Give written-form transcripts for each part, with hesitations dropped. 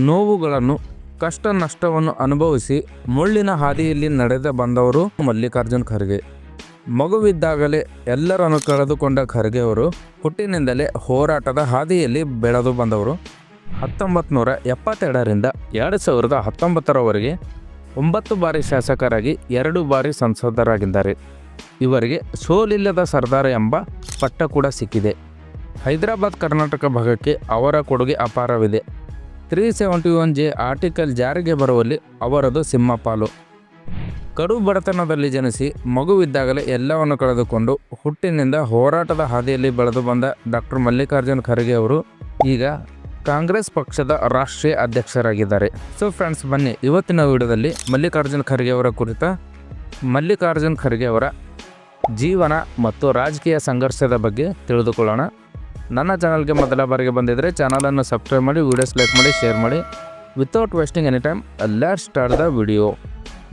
ನೋವುಗಳನ್ನು ಕಷ್ಟ ನಷ್ಟವನ್ನು ಅನುಭವಿಸಿ ಮುಳ್ಳಿನ ಹಾದಿಯಲ್ಲಿ ನಡೆದ ಬಂದವರು ಮಲ್ಲಿಕಾರ್ಜುನ್ ಖರ್ಗೆ. ಮಗುವಿದ್ದಾಗಲೇ ಎಲ್ಲರನ್ನು ಕಳೆದುಕೊಂಡ ಖರ್ಗೆ ಅವರು ಹುಟ್ಟಿನಿಂದಲೇ ಹೋರಾಟದ ಹಾದಿಯಲ್ಲಿ ಬೆಳೆದು ಬಂದವರು. 1972ರಿಂದ 2019ರವರೆಗೆ 9 ಬಾರಿ ಶಾಸಕರಾಗಿ 2 ಬಾರಿ ಸಂಸದರಾಗಿದ್ದಾರೆ. ಇವರಿಗೆ ಸೋಲಿಲ್ಲದ ಸರ್ದಾರ ಎಂಬ ಪಟ್ಟ ಕೂಡ ಸಿಕ್ಕಿದೆ. ಹೈದರಾಬಾದ್ ಕರ್ನಾಟಕ ಭಾಗಕ್ಕೆ ಅವರ ಕೊಡುಗೆ ಅಪಾರವಿದೆ. 371J ಆರ್ಟಿಕಲ್ ಜಾರಿಗೆ ಬರುವಲ್ಲಿ ಅವರದು ಸಿಂಹಪಾಲು. ಕಡು ಬಡತನದಲ್ಲಿ ಜನಿಸಿ ಮಗುವಿದ್ದಾಗಲೇ ಎಲ್ಲವನ್ನು ಕಳೆದುಕೊಂಡು ಹುಟ್ಟಿನಿಂದ ಹೋರಾಟದ ಹಾದಿಯಲ್ಲಿ ಬೆಳೆದು ಬಂದ ಡಾಕ್ಟರ್ ಮಲ್ಲಿಕಾರ್ಜುನ್ ಖರ್ಗೆ ಅವರು ಈಗ ಕಾಂಗ್ರೆಸ್ ಪಕ್ಷದ ರಾಷ್ಟ್ರೀಯ ಅಧ್ಯಕ್ಷರಾಗಿದ್ದಾರೆ. ಸೊ ಫ್ರೆಂಡ್ಸ್, ಬನ್ನಿ ಇವತ್ತಿನ ವಿಡಿಯೋದಲ್ಲಿ ಮಲ್ಲಿಕಾರ್ಜುನ್ ಖರ್ಗೆ ಅವರ ಕುರಿತ ಮಲ್ಲಿಕಾರ್ಜುನ್ ಖರ್ಗೆ ಅವರ ಜೀವನ ಮತ್ತು ರಾಜಕೀಯ ಸಂಘರ್ಷದ ಬಗ್ಗೆ ತಿಳಿದುಕೊಳ್ಳೋಣ. ನನ್ನ ಚಾನಲ್ಗೆ ಮೊದಲ ಬಾರಿಗೆ ಬಂದಿದ್ದರೆ ಚಾನಲನ್ನು ಸಬ್ಸ್ಕ್ರೈಬ್ ಮಾಡಿ, ವಿಡಿಯೋಸ್ ಲೈಕ್ ಮಾಡಿ, ಶೇರ್ ಮಾಡಿ. Without wasting any time let's start the video.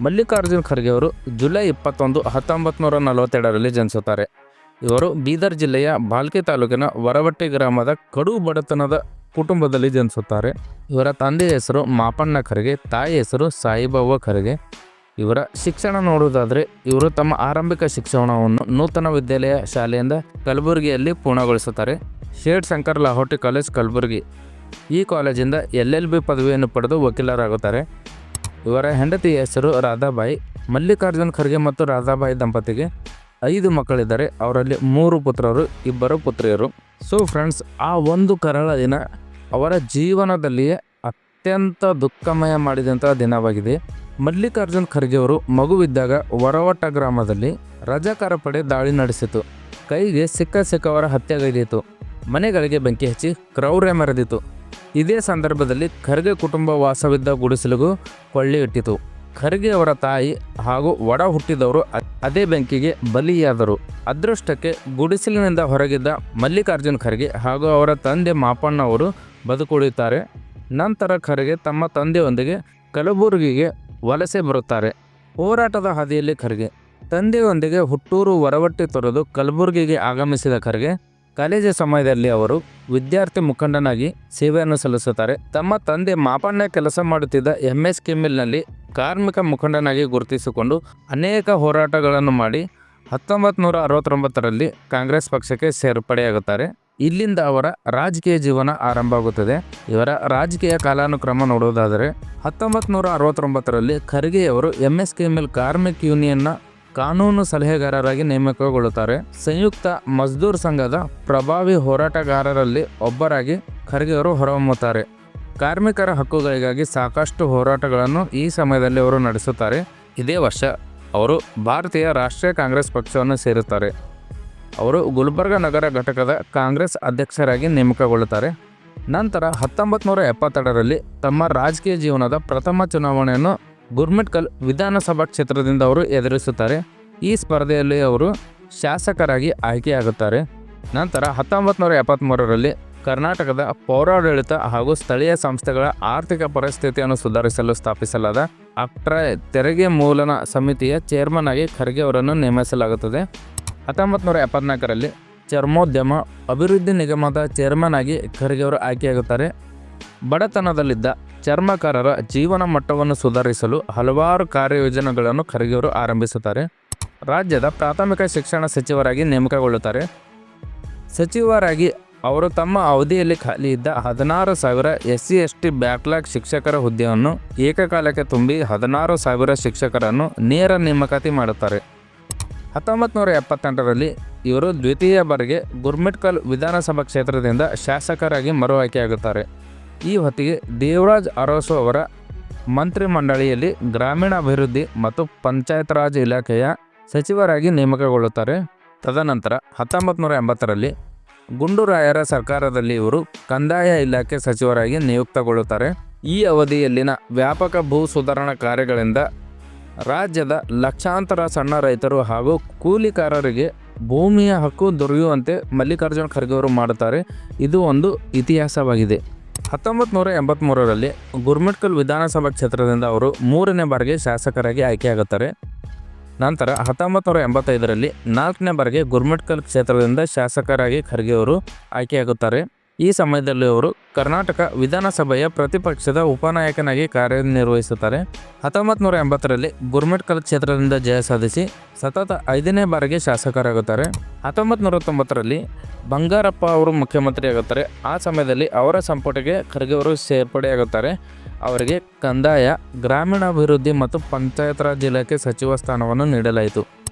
Mallikarjun Kharge ಅವರು ಜುಲೈ 21, 1942ರಲ್ಲಿ ಜನಿಸುತ್ತಾರೆ. ಇವರು ಬೀದರ್ ಜಿಲ್ಲೆಯ ಬಾಲ್ಕಿ ತಾಲೂಕಿನ ವರವಟ್ಟಿ ಗ್ರಾಮದ ಕಡು ಬಡತನದ ಕುಟುಂಬದಲ್ಲಿ ಜನಿಸುತ್ತಾರೆ. ಇವರ ತಂದೆಯ ಹೆಸರು ಮಾಪಣ್ಣ ಖರ್ಗೆ, ತಾಯಿ ಹೆಸರು ಸಾಯಿಬವ್ವ ಖರ್ಗೆ. ಇವರ ಶಿಕ್ಷಣ ನೋಡುವುದಾದರೆ ಇವರು ತಮ್ಮ ಆರಂಭಿಕ ಶಿಕ್ಷಣವನ್ನು ನೂತನ ವಿದ್ಯಾಲಯ ಶಾಲೆಯಿಂದ ಕಲಬುರಗಿಯಲ್ಲಿ ಪೂರ್ಣಗೊಳಿಸುತ್ತಾರೆ. ಶೇಡ್ ಶಂಕರ್ ಲಾಹೋಟಿ ಕಾಲೇಜ್ ಕಲಬುರಗಿ, ಈ ಕಾಲೇಜಿಂದ LLB ಪದವಿಯನ್ನು ಪಡೆದು ವಕೀಲರಾಗುತ್ತಾರೆ. ಇವರ ಹೆಂಡತಿಯ ಹೆಸರು ರಾಧಾಬಾಯಿ. ಮಲ್ಲಿಕಾರ್ಜುನ್ ಖರ್ಗೆ ಮತ್ತು ರಾಧಾಬಾಯಿ ದಂಪತಿಗೆ 5 ಮಕ್ಕಳಿದ್ದಾರೆ. ಅವರಲ್ಲಿ 3 ಪುತ್ರರು, 2 ಪುತ್ರಿಯರು. ಸೊ ಫ್ರೆಂಡ್ಸ್, ಆ ಒಂದು ಕರಾಳ ದಿನ ಅವರ ಜೀವನದಲ್ಲಿಯೇ ಅತ್ಯಂತ ದುಃಖಮಯ ಮಾಡಿದಂಥ ದಿನವಾಗಿದೆ. ಮಲ್ಲಿಕಾರ್ಜುನ್ ಖರ್ಗೆ ಅವರು ಮಗುವಿದ್ದಾಗ ವರವಟ್ಟ ಗ್ರಾಮದಲ್ಲಿ ರಜಾಕಾರ ಪಡೆ ದಾಳಿ ನಡೆಸಿತು. ಕೈಗೆ ಸಿಕ್ಕವರ ಹತ್ಯೆಗೈದಿತು. ಮನೆಗಳಿಗೆ ಬೆಂಕಿ ಹಚ್ಚಿ ಕ್ರೌರ್ಯ ಮೆರೆದಿತು. ಇದೇ ಸಂದರ್ಭದಲ್ಲಿ ಖರ್ಗೆ ಕುಟುಂಬ ವಾಸವಿದ್ದ ಗುಡಿಸಲಿಗೂ ಕೊಳ್ಳಿ ಇಟ್ಟಿತು. ಖರ್ಗೆ ಅವರ ತಾಯಿ ಹಾಗೂ ಒಡ ಹುಟ್ಟಿದವರು ಅದೇ ಬೆಂಕಿಗೆ ಬಲಿಯಾದರು. ಅದೃಷ್ಟಕ್ಕೆ ಗುಡಿಸಲಿನಿಂದ ಹೊರಗಿದ್ದ ಮಲ್ಲಿಕಾರ್ಜುನ್ ಖರ್ಗೆ ಹಾಗೂ ಅವರ ತಂದೆ ಮಾಪಣ್ಣ ಅವರು ಬದುಕುಳಿಯುತ್ತಾರೆ. ನಂತರ ಖರ್ಗೆ ತಮ್ಮ ತಂದೆಯೊಂದಿಗೆ ಕಲಬುರಗಿಗೆ ವಲಸೆ ಬರುತ್ತಾರೆ. ಹೋರಾಟದ ಹಾದಿಯಲ್ಲಿ ಖರ್ಗೆ ತಂದೆಯೊಂದಿಗೆ ಹುಟ್ಟೂರು ವರವಟ್ಟಿ ತೊರೆದು ಕಲಬುರಗಿಗೆ ಆಗಮಿಸಿದ ಖರ್ಗೆ ಕಾಲೇಜು ಸಮಯದಲ್ಲಿ ಅವರು ವಿದ್ಯಾರ್ಥಿ ಮುಖಂಡನಾಗಿ ಸೇವೆಯನ್ನು ಸಲ್ಲಿಸುತ್ತಾರೆ. ತಮ್ಮ ತಂದೆ ಮಾಪಣ್ಣ ಕೆಲಸ ಮಾಡುತ್ತಿದ್ದ MSK ಮಿಲ್ನಲ್ಲಿ ಕಾರ್ಮಿಕ ಮುಖಂಡನಾಗಿ ಗುರುತಿಸಿಕೊಂಡು ಅನೇಕ ಹೋರಾಟಗಳನ್ನು ಮಾಡಿ 1969ರಲ್ಲಿ ಕಾಂಗ್ರೆಸ್ ಪಕ್ಷಕ್ಕೆ ಸೇರ್ಪಡೆಯಾಗುತ್ತಾರೆ. ಇಲ್ಲಿಂದ ಅವರ ರಾಜಕೀಯ ಜೀವನ ಆರಂಭವಾಗುತ್ತದೆ. ಇವರ ರಾಜಕೀಯ ಕಾಲಾನುಕ್ರಮ ನೋಡುವುದಾದರೆ 1969ರಲ್ಲಿ ಖರ್ಗೆಯವರು MSK ಮಿಲ್ ಕಾರ್ಮಿಕ ಯೂನಿಯನ್ನ ಕಾನೂನು ಸಲಹೆಗಾರರಾಗಿ ನೇಮಕಗೊಳ್ಳುತ್ತಾರೆ. ಸಂಯುಕ್ತ ಮಜ್ದೂರ್ ಸಂಘದ ಪ್ರಭಾವಿ ಹೋರಾಟಗಾರರಲ್ಲಿ ಒಬ್ಬರಾಗಿ ಖರ್ಗೆಯವರು ಹೊರಹೊಮ್ಮುತ್ತಾರೆ. ಕಾರ್ಮಿಕರ ಹಕ್ಕುಗಳಿಗಾಗಿ ಸಾಕಷ್ಟು ಹೋರಾಟಗಳನ್ನು ಈ ಸಮಯದಲ್ಲಿ ಅವರು ನಡೆಸುತ್ತಾರೆ. ಇದೇ ವರ್ಷ ಅವರು ಭಾರತೀಯ ರಾಷ್ಟ್ರೀಯ ಕಾಂಗ್ರೆಸ್ ಪಕ್ಷವನ್ನು ಸೇರುತ್ತಾರೆ. ಅವರು ಗುಲ್ಬರ್ಗ ನಗರ ಘಟಕದ ಕಾಂಗ್ರೆಸ್ ಅಧ್ಯಕ್ಷರಾಗಿ ನೇಮಕಗೊಳ್ಳುತ್ತಾರೆ. ನಂತರ 1972ರಲ್ಲಿ ತಮ್ಮ ರಾಜಕೀಯ ಜೀವನದ ಪ್ರಥಮ ಚುನಾವಣೆಯನ್ನು ಗುರ್ಮಿಟ್ಕಲ್ ವಿಧಾನಸಭಾ ಕ್ಷೇತ್ರದಿಂದ ಅವರು ಎದುರಿಸುತ್ತಾರೆ. ಈ ಸ್ಪರ್ಧೆಯಲ್ಲಿ ಅವರು ಶಾಸಕರಾಗಿ ಆಯ್ಕೆಯಾಗುತ್ತಾರೆ. ನಂತರ 1973ರಲ್ಲಿ ಕರ್ನಾಟಕದ ಪೌರಾಡಳಿತ ಹಾಗೂ ಸ್ಥಳೀಯ ಸಂಸ್ಥೆಗಳ ಆರ್ಥಿಕ ಪರಿಸ್ಥಿತಿಯನ್ನು ಸುಧಾರಿಸಲು ಸ್ಥಾಪಿಸಲಾದ ಅಕ್ಟ್ರಾಯ್ ತೆರಿಗೆ ಮೂಲನ ಸಮಿತಿಯ ಚೇರ್ಮನ್ ಆಗಿ ಖರ್ಗೆ ಅವರನ್ನು ನೇಮಿಸಲಾಗುತ್ತದೆ. 1974ರಲ್ಲಿ ಚರ್ಮೋದ್ಯಮ ಅಭಿವೃದ್ಧಿ ನಿಗಮದ ಚೇರ್ಮನ್ ಆಗಿ ಖರ್ಗೆ ಅವರು ಆಯ್ಕೆಯಾಗುತ್ತಾರೆ. ಬಡತನದಲ್ಲಿದ್ದ ಚರ್ಮಕಾರರ ಜೀವನ ಮಟ್ಟವನ್ನು ಸುಧಾರಿಸಲು ಹಲವಾರು ಕಾರ್ಯಯೋಜನೆಗಳನ್ನು ಖರ್ಗೆ ಅವರು ಆರಂಭಿಸುತ್ತಾರೆ. ರಾಜ್ಯದ ಪ್ರಾಥಮಿಕ ಶಿಕ್ಷಣ ಸಚಿವರಾಗಿ ನೇಮಕಗೊಳ್ಳುತ್ತಾರೆ. ಸಚಿವರಾಗಿ ಅವರು ತಮ್ಮ ಅವಧಿಯಲ್ಲಿ ಖಾಲಿ ಇದ್ದ 16,000 SC/ST ಬ್ಯಾಕ್ಲಾಗ್ ಶಿಕ್ಷಕರ ಹುದ್ದೆಯನ್ನು ಏಕಕಾಲಕ್ಕೆ ತುಂಬಿ 16,000 ಶಿಕ್ಷಕರನ್ನು ನೇರ ನೇಮಕಾತಿ ಮಾಡುತ್ತಾರೆ. 1978ರಲ್ಲಿ ಇವರು ದ್ವಿತೀಯ ಬಾರಿಗೆ ಗುರ್ಮಿಟ್ಕಲ್ ವಿಧಾನಸಭಾ ಕ್ಷೇತ್ರದಿಂದ ಶಾಸಕರಾಗಿ ಮರು ಆಯ್ಕೆಯಾಗುತ್ತಾರೆ. ಈ ಹೊತ್ತಿಗೆ ದೇವರಾಜ್ ಅರಸು ಅವರ ಮಂತ್ರಿಮಂಡಳಿಯಲ್ಲಿ ಗ್ರಾಮೀಣಾಭಿವೃದ್ಧಿ ಮತ್ತು ಪಂಚಾಯತ್ ರಾಜ್ ಇಲಾಖೆಯ ಸಚಿವರಾಗಿ ನೇಮಕಗೊಳ್ಳುತ್ತಾರೆ. ತದನಂತರ 1980ರಲ್ಲಿ ಗುಂಡೂರಾಯರ ಸರ್ಕಾರದಲ್ಲಿ ಇವರು ಕಂದಾಯ ಇಲಾಖೆ ಸಚಿವರಾಗಿ ನಿಯುಕ್ತಗೊಳ್ಳುತ್ತಾರೆ. ಈ ಅವಧಿಯಲ್ಲಿನ ವ್ಯಾಪಕ ಭೂ ಸುಧಾರಣಾ ಕಾರ್ಯಗಳಿಂದ ರಾಜ್ಯದ ಲಕ್ಷಾಂತರ ಸಣ್ಣ ರೈತರು ಹಾಗೂ ಕೂಲಿಕಾರರಿಗೆ ಭೂಮಿಯ ಹಕ್ಕು ದೊರೆಯುವಂತೆ ಮಲ್ಲಿಕಾರ್ಜುನ್ ಖರ್ಗೆ ಅವರು ಮಾಡುತ್ತಾರೆ. ಇದು ಒಂದು ಇತಿಹಾಸವಾಗಿದೆ. 1983ರಲ್ಲಿ ಗುರ್ಮಿಟ್ಕಲ್ ವಿಧಾನಸಭಾ ಕ್ಷೇತ್ರದಿಂದ ಅವರು 3ನೇ ಬಾರಿಗೆ ಶಾಸಕರಾಗಿ ಆಯ್ಕೆಯಾಗುತ್ತಾರೆ. ನಂತರ 1985ರಲ್ಲಿ 4ನೇ ಬಾರಿಗೆ ಗುರ್ಮಿಟ್ಕಲ್ ಕ್ಷೇತ್ರದಿಂದ ಶಾಸಕರಾಗಿ ಖರ್ಗೆ ಅವರು ಆಯ್ಕೆಯಾಗುತ್ತಾರೆ. ಈ ಸಮಯದಲ್ಲಿ ಅವರು ಕರ್ನಾಟಕ ವಿಧಾನಸಭೆಯ ಪ್ರತಿಪಕ್ಷದ ಉಪನಾಯಕನಾಗಿ ಕಾರ್ಯನಿರ್ವಹಿಸುತ್ತಾರೆ. 1980ರಲ್ಲಿ ಗುರ್ಮಿಟ್ಕಲ್ ಕ್ಷೇತ್ರದಿಂದ ಜಯ ಸಾಧಿಸಿ ಸತತ 5ನೇ ಬಾರಿಗೆ ಶಾಸಕರಾಗುತ್ತಾರೆ. 1990ರಲ್ಲಿ ಬಂಗಾರಪ್ಪ ಅವರು ಮುಖ್ಯಮಂತ್ರಿಯಾಗುತ್ತಾರೆ. ಆ ಸಮಯದಲ್ಲಿ ಅವರ ಸಂಪುಟಕ್ಕೆ ಖರ್ಗೆ ಅವರು ಸೇರ್ಪಡೆಯಾಗುತ್ತಾರೆ. ಅವರಿಗೆ ಕಂದಾಯ, ಗ್ರಾಮೀಣಾಭಿವೃದ್ಧಿ ಮತ್ತು ಪಂಚಾಯತ್ ರಾಜ್ ಇಲಾಖೆ ಸಚಿವ ಸ್ಥಾನವನ್ನು ನೀಡಲಾಯಿತು.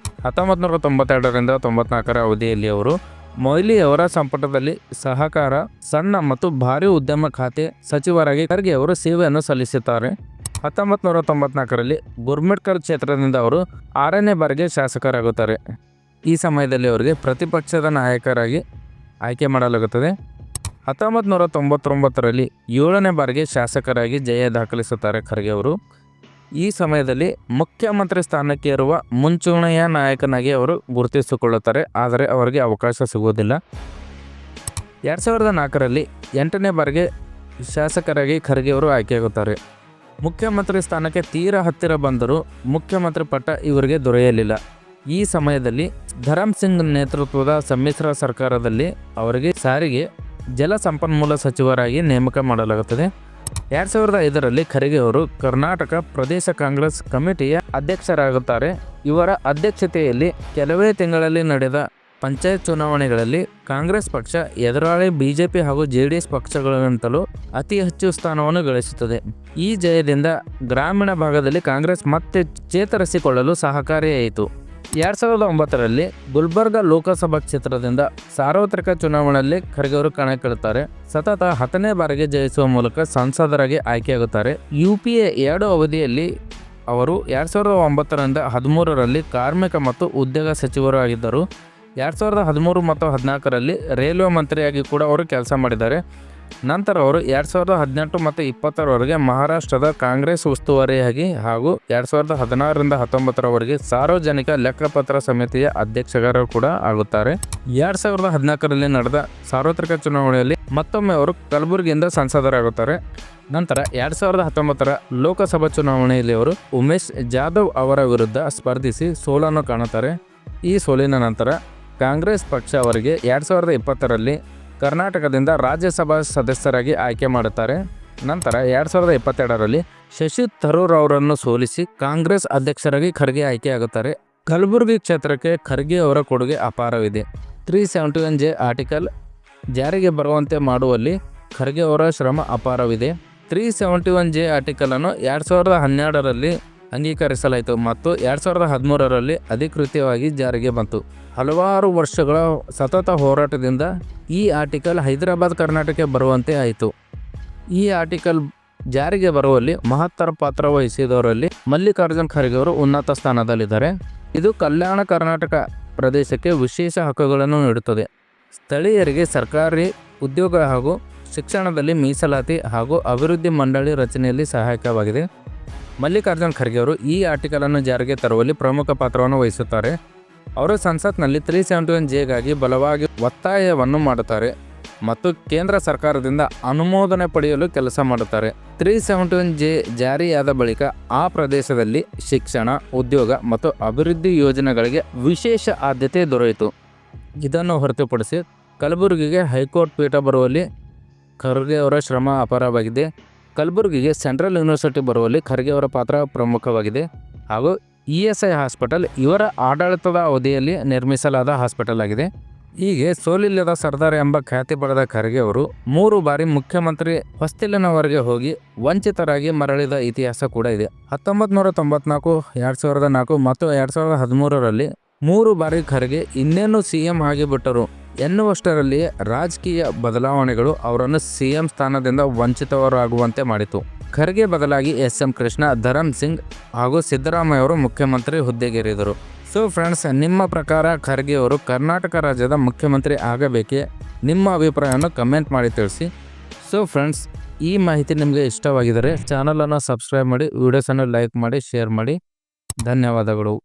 1992ರಿಂದ 94ರ ಅವಧಿಯಲ್ಲಿ ಅವರು ಮೊಯ್ಲಿ ಅವರ ಸಂಪುಟದಲ್ಲಿ ಸಹಕಾರ, ಸಣ್ಣ ಮತ್ತು ಭಾರೀ ಉದ್ಯಮ ಖಾತೆ ಸಚಿವರಾಗಿ ಖರ್ಗೆ ಅವರು ಸೇವೆಯನ್ನು ಸಲ್ಲಿಸುತ್ತಾರೆ. 1994ರಲ್ಲಿ ಗುರ್ಮಿಟ್ಕಲ್ ಕ್ಷೇತ್ರದಿಂದ ಅವರು 6ನೇ ಬಾರಿಗೆ ಶಾಸಕರಾಗುತ್ತಾರೆ. ಈ ಸಮಯದಲ್ಲಿ ಅವರಿಗೆ ಪ್ರತಿಪಕ್ಷದ ನಾಯಕರಾಗಿ ಆಯ್ಕೆ ಮಾಡಲಾಗುತ್ತದೆ. 1999ರಲ್ಲಿ 7ನೇ ಬಾರಿಗೆ ಶಾಸಕರಾಗಿ ಜಯ ದಾಖಲಿಸುತ್ತಾರೆ ಖರ್ಗೆ ಅವರು. ಈ ಸಮಯದಲ್ಲಿ ಮುಖ್ಯಮಂತ್ರಿ ಸ್ಥಾನಕ್ಕೆ ಇರುವ ಮುಂಚೂಣಿಯ ನಾಯಕನಾಗಿ ಅವರು ಗುರುತಿಸಿಕೊಳ್ಳುತ್ತಾರೆ, ಆದರೆ ಅವರಿಗೆ ಅವಕಾಶ ಸಿಗುವುದಿಲ್ಲ. 2004ರಲ್ಲಿ 8ನೇ ಬಾರಿಗೆ ಶಾಸಕರಾಗಿ ಖರ್ಗೆ ಅವರು ಆಯ್ಕೆಯಾಗುತ್ತಾರೆ. ಮುಖ್ಯಮಂತ್ರಿ ಸ್ಥಾನಕ್ಕೆ ತೀರಾ ಹತ್ತಿರ ಬಂದರೂ ಮುಖ್ಯಮಂತ್ರಿ ಪಟ್ಟ ಇವರಿಗೆ ದೊರೆಯಲಿಲ್ಲ. ಈ ಸಮಯದಲ್ಲಿ ಧರಮ್ ಸಿಂಗ್ ನೇತೃತ್ವದ ಸಮ್ಮಿಶ್ರ ಸರ್ಕಾರದಲ್ಲಿ ಅವರಿಗೆ ಸಾರಿಗೆ, ಜಲ ಸಂಪನ್ಮೂಲ ಸಚಿವರಾಗಿ ನೇಮಕ ಮಾಡಲಾಗುತ್ತದೆ. 2005ರಲ್ಲಿ ಖರ್ಗೆ ಅವರು ಕರ್ನಾಟಕ ಪ್ರದೇಶ ಕಾಂಗ್ರೆಸ್ ಕಮಿಟಿಯ ಅಧ್ಯಕ್ಷರಾಗುತ್ತಾರೆ. ಇವರ ಅಧ್ಯಕ್ಷತೆಯಲ್ಲಿ ಕೆಲವೇ ತಿಂಗಳಲ್ಲಿ ನಡೆದ ಪಂಚಾಯತ್ ಚುನಾವಣೆಗಳಲ್ಲಿ ಕಾಂಗ್ರೆಸ್ ಪಕ್ಷ ಎದುರಾಳಿ ಬಿಜೆಪಿ ಹಾಗೂ ಜೆಡಿಎಸ್ ಪಕ್ಷಗಳಿಗಿಂತಲೂ ಅತಿ ಹೆಚ್ಚು ಸ್ಥಾನವನ್ನು ಗಳಿಸುತ್ತದೆ. ಈ ಜಯದಿಂದ ಗ್ರಾಮೀಣ ಭಾಗದಲ್ಲಿ ಕಾಂಗ್ರೆಸ್ ಮತ್ತೆ ಚೇತರಿಸಿಕೊಳ್ಳಲು ಸಹಕಾರಿಯಾಯಿತು. 2009ರಲ್ಲಿ ಗುಲ್ಬರ್ಗ ಲೋಕಸಭಾ ಕ್ಷೇತ್ರದಿಂದ ಸಾರ್ವತ್ರಿಕ ಚುನಾವಣೆಯಲ್ಲಿ ಖರ್ಗೆ ಅವರು ಕಣಕ್ಕಿಳುತ್ತಾರೆ. ಸತತ 10ನೇ ಬಾರಿಗೆ ಜಯಿಸುವ ಮೂಲಕ ಸಂಸದರಾಗಿ ಆಯ್ಕೆಯಾಗುತ್ತಾರೆ. UPA 2 ಅವಧಿಯಲ್ಲಿ ಅವರು 2009ರಿಂದ 13ರಲ್ಲಿ ಕಾರ್ಮಿಕ ಮತ್ತು ಉದ್ಯೋಗ ಸಚಿವರು ಆಗಿದ್ದರು. 2013 ಮತ್ತು 2014ರಲ್ಲಿ ರೈಲ್ವೆ ಮಂತ್ರಿಯಾಗಿ ಕೂಡ ಅವರು ಕೆಲಸ ಮಾಡಿದ್ದಾರೆ. ನಂತರ ಅವರು 2018 ಮತ್ತು 2020ರವರೆಗೆ ಮಹಾರಾಷ್ಟ್ರದ ಕಾಂಗ್ರೆಸ್ ಉಸ್ತುವಾರಿಯಾಗಿ ಹಾಗೂ 2016ರಿಂದ 19ರವರೆಗೆ ಸಾರ್ವಜನಿಕ ಲೆಕ್ಕಪತ್ರ ಸಮಿತಿಯ ಅಧ್ಯಕ್ಷರು ಕೂಡ ಆಗುತ್ತಾರೆ. 2014ರಲ್ಲಿ ನಡೆದ ಸಾರ್ವತ್ರಿಕ ಚುನಾವಣೆಯಲ್ಲಿ ಮತ್ತೊಮ್ಮೆ ಅವರು ಕಲಬುರಗಿಯಿಂದ ಸಂಸದರಾಗುತ್ತಾರೆ. ನಂತರ 2019ರ ಲೋಕಸಭಾ ಚುನಾವಣೆಯಲ್ಲಿ ಅವರು ಉಮೇಶ್ ಜಾಧವ್ ಅವರ ವಿರುದ್ಧ ಸ್ಪರ್ಧಿಸಿ ಸೋಲನ್ನು ಕಾಣುತ್ತಾರೆ. ಈ ಸೋಲಿನ ನಂತರ ಕಾಂಗ್ರೆಸ್ ಪಕ್ಷ ಅವರಿಗೆ 2020ರಲ್ಲಿ ಕರ್ನಾಟಕದಿಂದ ರಾಜ್ಯಸಭಾ ಸದಸ್ಯರಾಗಿ ಆಯ್ಕೆ ಮಾಡುತ್ತಾರೆ. ನಂತರ 2022ರಲ್ಲಿ ಶಶಿ ಥರೂರ್ ಅವರನ್ನು ಸೋಲಿಸಿ ಕಾಂಗ್ರೆಸ್ ಅಧ್ಯಕ್ಷರಾಗಿ ಖರ್ಗೆ ಆಯ್ಕೆಯಾಗುತ್ತಾರೆ. ಕಲಬುರಗಿ ಕ್ಷೇತ್ರಕ್ಕೆ ಖರ್ಗೆ ಅವರ ಕೊಡುಗೆ ಅಪಾರವಿದೆ. 371J ಆರ್ಟಿಕಲ್ ಜಾರಿಗೆ ಬರುವಂತೆ ಮಾಡುವಲ್ಲಿ ಖರ್ಗೆ ಅವರ ಶ್ರಮ ಅಪಾರವಿದೆ. 371J ಆರ್ಟಿಕಲನ್ನು 2012ರಲ್ಲಿ ಅಂಗೀಕರಿಸಲಾಯಿತು ಮತ್ತು 2013ರಲ್ಲಿ ಅಧಿಕೃತವಾಗಿ ಜಾರಿಗೆ ಬಂತು. ಹಲವಾರು ವರ್ಷಗಳ ಸತತ ಹೋರಾಟದಿಂದ ಈ ಆರ್ಟಿಕಲ್ ಹೈದರಾಬಾದ್ ಕರ್ನಾಟಕಕ್ಕೆ ಬರುವಂತೆ ಆಯಿತು. ಈ ಆರ್ಟಿಕಲ್ ಜಾರಿಗೆ ಬರುವಲ್ಲಿ ಮಹತ್ತರ ಪಾತ್ರ ವಹಿಸಿದವರಲ್ಲಿ ಮಲ್ಲಿಕಾರ್ಜುನ್ ಖರ್ಗೆ ಅವರು ಉನ್ನತ ಸ್ಥಾನದಲ್ಲಿದ್ದಾರೆ. ಇದು ಕಲ್ಯಾಣ ಕರ್ನಾಟಕ ಪ್ರದೇಶಕ್ಕೆ ವಿಶೇಷ ಹಕ್ಕುಗಳನ್ನು ನೀಡುತ್ತದೆ. ಸ್ಥಳೀಯರಿಗೆ ಸರ್ಕಾರಿ ಉದ್ಯೋಗ ಹಾಗೂ ಶಿಕ್ಷಣದಲ್ಲಿ ಮೀಸಲಾತಿ ಹಾಗೂ ಅಭಿವೃದ್ಧಿ ಮಂಡಳಿ ರಚನೆಯಲ್ಲಿ ಸಹಾಯಕವಾಗಿದೆ. ಮಲ್ಲಿಕಾರ್ಜುನ್ ಖರ್ಗೆ ಅವರು ಈ ಆರ್ಟಿಕಲನ್ನು ಜಾರಿಗೆ ತರುವಲ್ಲಿ ಪ್ರಮುಖ ಪಾತ್ರವನ್ನು ವಹಿಸುತ್ತಾರೆ. ಅವರು ಸಂಸತ್ನಲ್ಲಿ 371Jಗಾಗಿ ಬಲವಾಗಿ ಒತ್ತಾಯವನ್ನು ಮಾಡುತ್ತಾರೆ ಮತ್ತು ಕೇಂದ್ರ ಸರ್ಕಾರದಿಂದ ಅನುಮೋದನೆ ಪಡೆಯಲು ಕೆಲಸ ಮಾಡುತ್ತಾರೆ. 371J ಜಾರಿಯಾದ ಬಳಿಕ ಆ ಪ್ರದೇಶದಲ್ಲಿ ಶಿಕ್ಷಣ, ಉದ್ಯೋಗ ಮತ್ತು ಅಭಿವೃದ್ಧಿ ಯೋಜನೆಗಳಿಗೆ ವಿಶೇಷ ಆದ್ಯತೆ ದೊರೆಯಿತು. ಇದನ್ನು ಹೊರತುಪಡಿಸಿ ಕಲಬುರಗಿಗೆ ಹೈಕೋರ್ಟ್ ಪೀಠ ಬರುವಲ್ಲಿ ಖರ್ಗೆ ಅವರ ಶ್ರಮ ಅಪಾರವಾಗಿದೆ. ಕಲಬುರಗಿಗೆ ಸೆಂಟ್ರಲ್ ಯೂನಿವರ್ಸಿಟಿ ಬರುವಲ್ಲಿ ಖರ್ಗೆ ಅವರ ಪಾತ್ರ ಪ್ರಮುಖವಾಗಿದೆ ಹಾಗೂ ESI ಹಾಸ್ಪಿಟಲ್ ಇವರ ಆಡಳಿತದ ಅವಧಿಯಲ್ಲಿ ನಿರ್ಮಿಸಲಾದ ಹಾಸ್ಪಿಟಲ್ ಆಗಿದೆ. ಹೀಗೆ ಸೋಲಿಲ್ಲದ ಸರ್ದಾರ್ ಎಂಬ ಖ್ಯಾತಿ ಪಡೆದ ಖರ್ಗೆ ಅವರು 3 ಬಾರಿ ಮುಖ್ಯಮಂತ್ರಿ ಹೊಸ್ತಿಲಿನವರೆಗೆ ಹೋಗಿ ವಂಚಿತರಾಗಿ ಮರಳಿದ ಇತಿಹಾಸ ಕೂಡ ಇದೆ. 1994, 2004 ಮತ್ತು 2013ರಲ್ಲಿ 3 ಬಾರಿ ಖರ್ಗೆ ಇನ್ನೇನು CM ಆಗಿಬಿಟ್ಟರು ಎನ್ನುವಷ್ಟರಲ್ಲಿಯೇ ರಾಜಕೀಯ ಬದಲಾವಣೆಗಳು ಅವರನ್ನು CM ಸ್ಥಾನದಿಂದ ವಂಚಿತವರಾಗುವಂತೆ ಮಾಡಿತು. ಖರ್ಗೆ ಬದಲಾಗಿ SM ಕೃಷ್ಣ, ಧರಮ್ ಸಿಂಗ್ ಹಾಗೂ ಸಿದ್ದರಾಮಯ್ಯ ಅವರು ಮುಖ್ಯಮಂತ್ರಿ ಹುದ್ದೆಗೇರಿದರು. ಸೊ ಫ್ರೆಂಡ್ಸ್, ನಿಮ್ಮ ಪ್ರಕಾರ ಖರ್ಗೆ ಅವರು ಕರ್ನಾಟಕ ರಾಜ್ಯದ ಮುಖ್ಯಮಂತ್ರಿ ಆಗಬೇಕೇ? ನಿಮ್ಮ ಅಭಿಪ್ರಾಯವನ್ನು ಕಮೆಂಟ್ ಮಾಡಿ ತಿಳಿಸಿ. ಸೊ ಫ್ರೆಂಡ್ಸ್, ಈ ಮಾಹಿತಿ ನಿಮಗೆ ಇಷ್ಟವಾಗಿದ್ದರೆ ಚಾನಲನ್ನು ಸಬ್ಸ್ಕ್ರೈಬ್ ಮಾಡಿ, ವಿಡಿಯೋಸನ್ನು ಲೈಕ್ ಮಾಡಿ, ಶೇರ್ ಮಾಡಿ. ಧನ್ಯವಾದಗಳು.